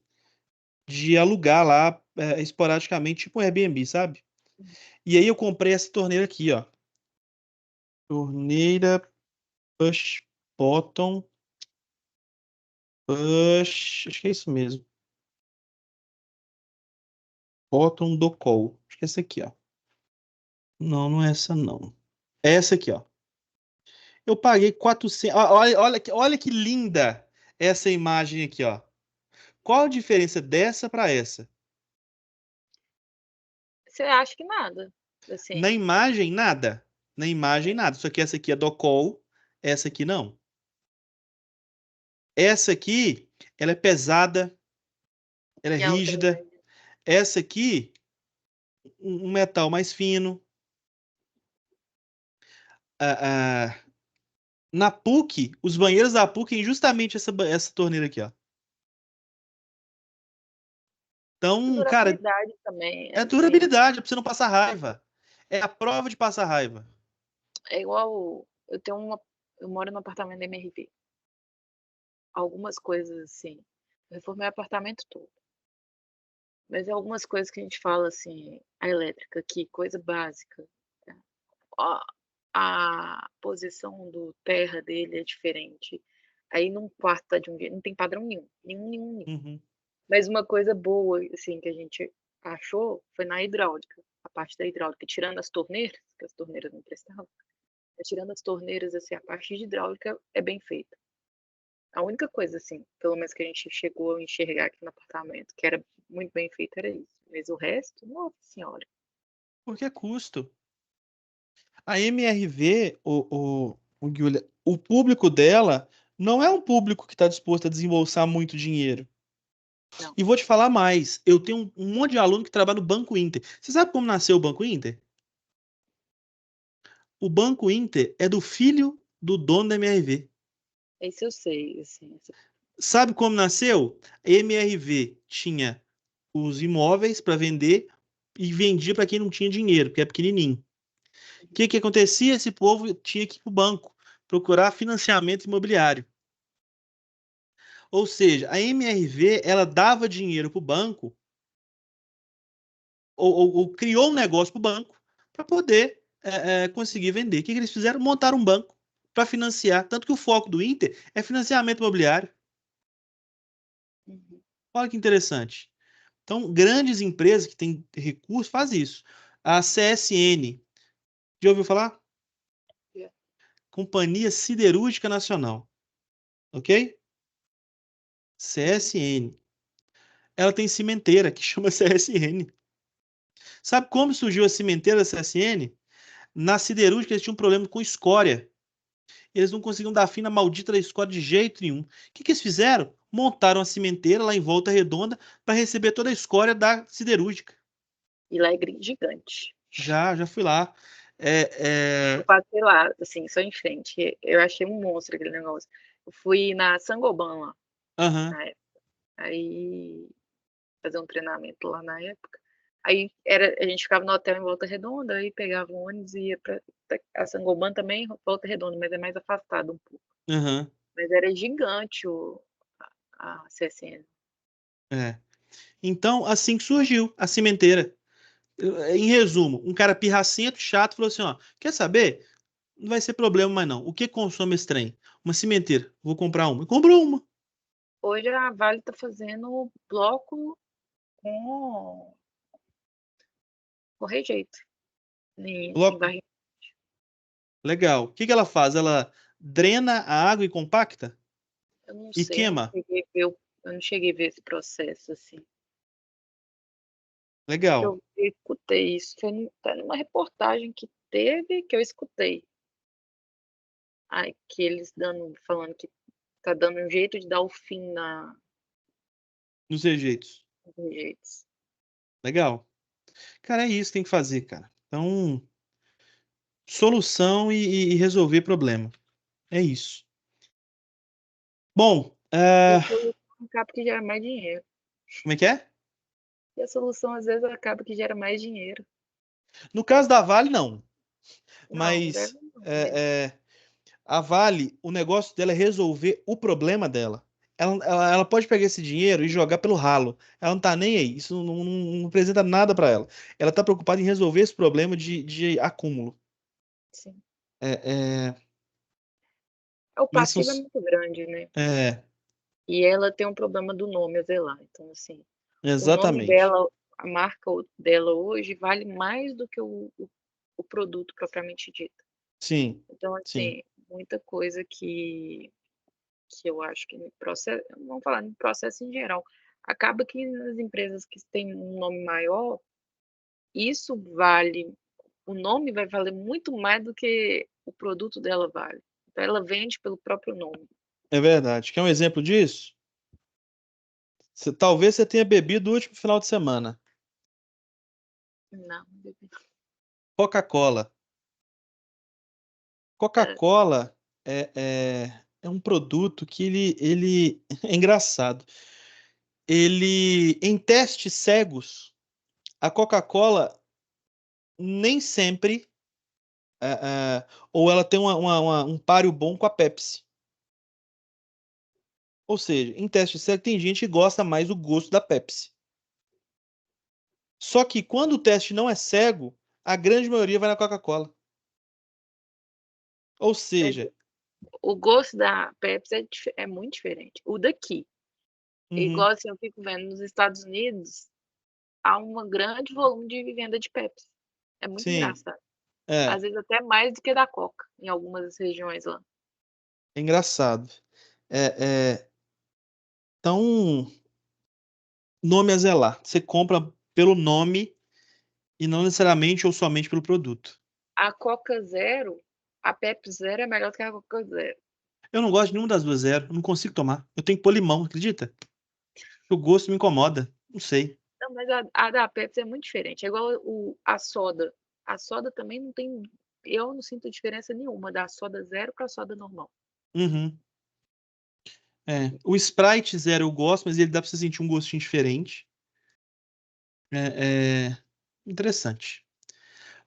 alugar lá esporadicamente, tipo um Airbnb, sabe? E aí eu comprei essa torneira aqui, ó. Torneira push bottom push. Acho que é isso mesmo. Bottom do call. Acho que é essa aqui, ó. Não, não é essa não. É essa aqui, ó. Eu paguei 400. Olha que linda essa imagem aqui, ó. Qual a diferença dessa para essa? Você acha que nada, Na assim. imagem, nada. Na imagem, É, nada. Só que essa aqui é do call, essa aqui não. Essa aqui, ela é pesada, ela é e a outra é rígida. leve. Essa aqui, um metal mais fino. Ah, ah, na PUC, os banheiros da PUC têm justamente essa torneira aqui, ó. Então, cara, Durabilidade também, é assim, durabilidade, é pra você não passar raiva. É a prova de passar raiva. é igual, eu moro num apartamento da MRV. Algumas coisas, assim, eu reformei o apartamento todo. Mas é algumas coisas que a gente fala, assim, a elétrica aqui, coisa básica. A a posição do terra dele é diferente. Aí num quarto tá de um jeito, não tem padrão nenhum, nenhum. Uhum. Mas uma coisa boa, assim, que a gente achou foi na hidráulica, a parte da hidráulica, tirando as torneiras, que as torneiras não prestavam, mas tirando as torneiras, assim, a parte de hidráulica é bem feita. A única coisa, assim, pelo menos que a gente chegou a enxergar aqui no apartamento, que era muito bem feito, era isso. Mas o resto, nossa senhora. Porque é custo. A MRV, Giulia, o público dela não é um público que está disposto a desembolsar muito dinheiro. Não, E vou te falar mais. Eu tenho um monte de aluno que trabalha no Banco Inter. Você sabe como nasceu o Banco Inter? O Banco Inter é do filho do dono da MRV. esse eu sei, assim, Sabe como nasceu? A MRV tinha os imóveis para vender e vendia para quem não tinha dinheiro, porque é pequenininho. O que que acontecia? Esse povo tinha que ir para o banco procurar financiamento imobiliário. Ou seja, a MRV ela dava dinheiro para o banco ou criou um negócio para o banco para poder conseguir vender. O que que eles fizeram? Montaram um banco para financiar. Tanto que o foco do Inter é financiamento imobiliário. uhum. Olha que interessante. Então, grandes empresas que têm recursos fazem isso. A CSN, já ouviu falar? Yeah. Companhia Siderúrgica Nacional, ok? Uhum. CSN. Ela tem cimenteira que chama CSN. Sabe como surgiu a cimenteira da CSN? Na siderúrgica eles tinham um problema com escória. Eles não conseguiam dar fim na maldita da escória de jeito nenhum. O que que eles fizeram? montaram a cimenteira lá em Volta Redonda para receber toda a escória da siderúrgica. E lá é gigante. Já fui lá. Eu passei lá, assim, só em frente. Eu achei um monstro aquele negócio. Eu fui na Sangoban lá, Aham. na época. Aí, fazer um treinamento lá na época. Aí a gente ficava no hotel em Volta Redonda, aí pegava um ônibus e ia pra a Sangoban também, Volta Redonda, mas é mais afastado um pouco. Aham. Mas era gigante a CSN. É. Então, assim que surgiu a cimenteira. Em resumo, um cara pirracento, chato, falou assim, ó, quer saber? Não vai ser problema mais não. O que consome esse trem? Uma cimenteira. Vou comprar uma. E comprou uma. Hoje a Vale está fazendo bloco com rejeito em Bloco. barriga. Legal. O que que ela faz? Ela drena a água e compacta? Eu não E sei, queima? eu não cheguei a ver esse processo assim. Legal. Eu escutei isso, foi tá numa reportagem que teve que eu escutei. Ai, que eles falando que tá dando um jeito de dar o fim Nos rejeitos. nos rejeitos. Legal. Cara, é isso que tem que fazer, cara. Então, solução e resolver problema. É isso. Bom, E a solução acaba que gera mais dinheiro. como é que é? E a solução às vezes acaba que gera mais dinheiro. No caso da Vale, não. Não, deve Mas não mesmo. é, a Vale, o negócio dela é resolver o problema dela. Ela pode pegar esse dinheiro e jogar pelo ralo. Ela não tá nem aí. Isso não representa nada para ela. Ela tá preocupada em resolver esse problema de acúmulo. Sim. É, é, O mas são, passivo é muito grande, né? é, E ela tem um problema do nome a zelar. Então, assim, o nome exatamente. dela, a marca dela hoje vale mais do que o produto propriamente dito. Sim, Então, sim. assim, muita coisa que eu acho que no processo, vamos falar no processo em geral, acaba que nas empresas que têm um nome maior, isso vale, o nome vai valer muito mais do que o produto dela vale. Então, ela vende pelo próprio nome. É verdade. Quer um exemplo disso? Talvez você tenha bebido no último final de semana. Não, Coca-Cola. é, Coca-Cola é um produto que ele é engraçado. Ele, em testes cegos, a Coca-Cola nem sempre, ou ela tem um páreo bom com a Pepsi. Ou seja, em teste cego tem gente que gosta mais do gosto da Pepsi. Só que quando o teste não é cego, a grande maioria vai na Coca-Cola. Ou mas seja, o gosto da Pepsi é muito diferente. O daqui, uhum, igual assim, eu fico vendo nos Estados Unidos, há um grande volume de venda de Pepsi. É muito sim, engraçado. é Às vezes até mais do que da Coca, em algumas regiões lá. é engraçado. Então, nome a zelar. Você compra pelo nome e não necessariamente ou somente pelo produto. A Coca Zero, a Pepsi Zero é melhor do que a Coca Zero. Eu não gosto de nenhuma das duas zero, eu não consigo tomar. Eu tenho que pôr limão, acredita? O gosto me incomoda. Não sei. Não, mas a da Pepsi é muito diferente. É igual a soda. A soda também não tem. Eu não sinto diferença nenhuma da soda zero para a soda normal. Uhum. É. O Sprite zero eu gosto, mas ele dá pra você sentir um gostinho diferente. É interessante.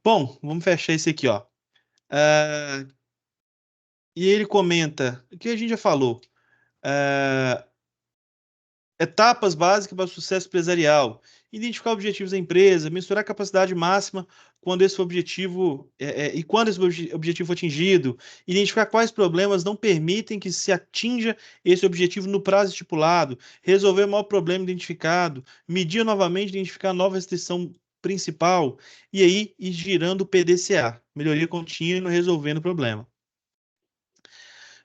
Bom, vamos fechar esse aqui, ó. Ah, e ele comenta, o que a gente já falou. Ah, etapas básicas para o sucesso empresarial. Identificar objetivos da empresa, mensurar a capacidade máxima quando esse objetivo e quando esse objetivo for atingido, identificar quais problemas não permitem que se atinja esse objetivo no prazo estipulado, resolver o maior problema identificado, medir novamente, identificar a nova restrição principal e aí ir girando o PDCA, melhoria contínua, resolvendo o problema.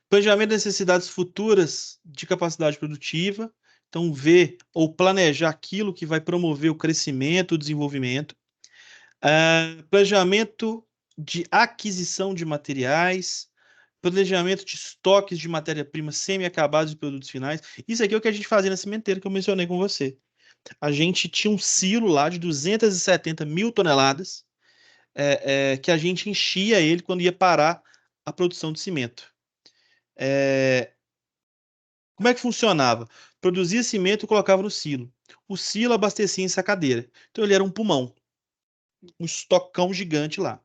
Planejamento das necessidades futuras de capacidade produtiva. Então, ver ou planejar aquilo que vai promover o crescimento, o desenvolvimento. Planejamento de aquisição de materiais. planejamento de estoques de matéria-prima semi-acabados e produtos finais. Isso aqui é o que a gente fazia na cimenteira que eu mencionei com você. A gente tinha um silo lá de 270 mil toneladas, que a gente enchia ele quando ia parar a produção de cimento. Como é que funcionava? Produzia cimento e colocava no silo. O silo abastecia em sacadeira. Então ele era um pulmão, um estocão gigante lá.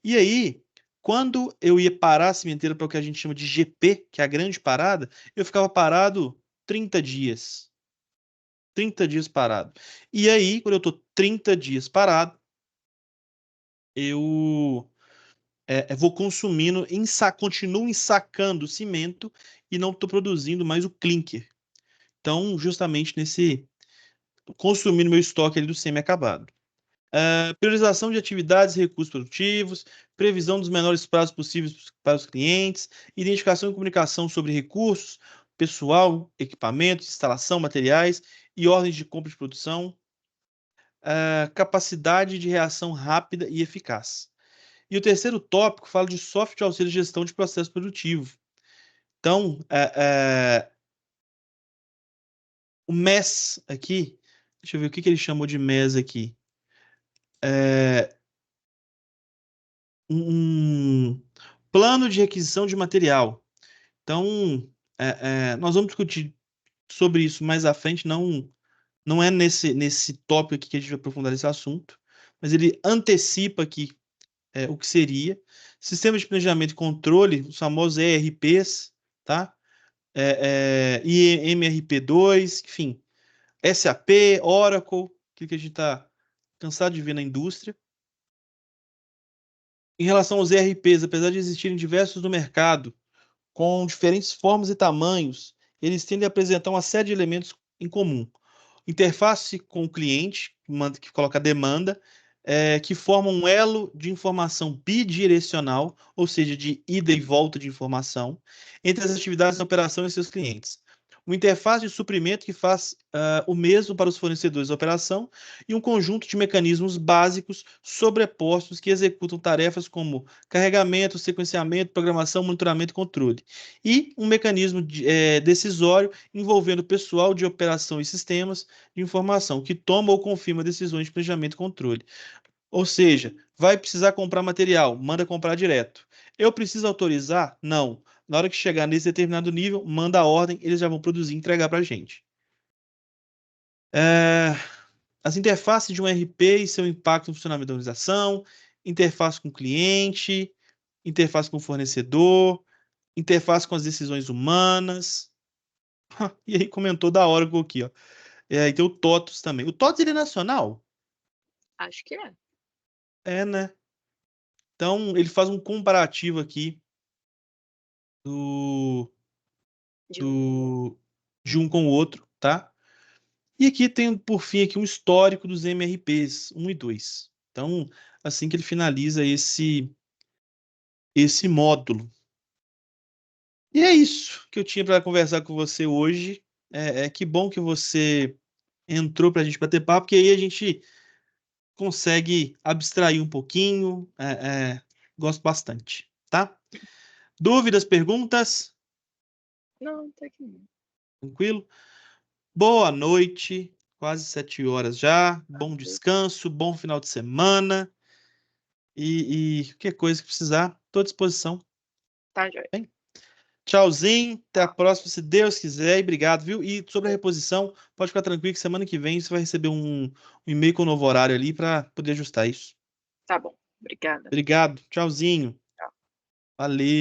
E aí, quando eu ia parar a cimenteira para o que a gente chama de GP, que é a grande parada, eu ficava parado 30 dias. 30 dias parado. E aí, quando eu tô 30 dias parado, eu vou consumindo, continuo ensacando cimento e não estou produzindo mais o clinker. Então, justamente consumindo meu estoque ali do semi-acabado. Priorização de atividades e recursos produtivos, previsão dos menores prazos possíveis para os clientes, identificação e comunicação sobre recursos, pessoal, equipamentos, instalação, materiais e ordens de compra de produção, capacidade de reação rápida e eficaz. E o terceiro tópico fala de software de auxílio de gestão de processo produtivo. Então, o MES aqui, deixa eu ver o que ele chamou de MES aqui. Um plano de requisição de material. Então, nós vamos discutir sobre isso mais à frente, não é nesse tópico aqui que a gente vai aprofundar esse assunto, mas ele antecipa aqui o que seria. Sistema de planejamento e controle, os famosos ERPs, tá? E MRP2, enfim, SAP, Oracle, aquilo que a gente está cansado de ver na indústria. Em relação aos ERPs, apesar de existirem diversos no mercado, com diferentes formas e tamanhos, eles tendem a apresentar uma série de elementos em comum. Interface com o cliente, que coloca a demanda, que forma um elo de informação bidirecional, ou seja, de ida e volta de informação, entre as atividades da operação e seus clientes. Uma interface de suprimento que faz o mesmo para os fornecedores da operação e um conjunto de mecanismos básicos sobrepostos que executam tarefas como carregamento, sequenciamento, programação, monitoramento e controle. E um mecanismo decisório envolvendo pessoal de operação e sistemas de informação que toma ou confirma decisões de planejamento e controle. Ou seja, vai precisar comprar material, manda comprar direto. Eu preciso autorizar? Não. Na hora que chegar nesse determinado nível, manda a ordem, eles já vão produzir e entregar para a gente. As interfaces de um RP e seu impacto no funcionamento da organização, interface com o cliente, interface com o fornecedor, interface com as decisões humanas. E aí comentou da Oracle aqui, ó. E tem o TOTOS também. O TOTOS, ele é nacional? Acho que é. É, né? Então, ele faz um comparativo aqui de um com o outro, tá? E aqui tem, por fim, aqui um histórico dos MRPs 1 e 2. Então, assim que ele finaliza esse módulo. E é isso que eu tinha para conversar com você hoje. Que bom que você entrou para a gente bater papo, porque aí a gente consegue abstrair um pouquinho. Gosto bastante, tá? Dúvidas, perguntas? Não, tá aqui não. Tranquilo? Boa noite, quase 7 horas já. Bom descanso, bom final de semana. E qualquer coisa que precisar, estou à disposição. Tá, joia. Bem? Tchauzinho, até a próxima, se Deus quiser, e obrigado, viu? E sobre a reposição, pode ficar tranquilo que semana que vem você vai receber um e-mail com o novo horário ali para poder ajustar isso. Tá bom. Obrigada. Obrigado, tchauzinho. Tchau. Valeu.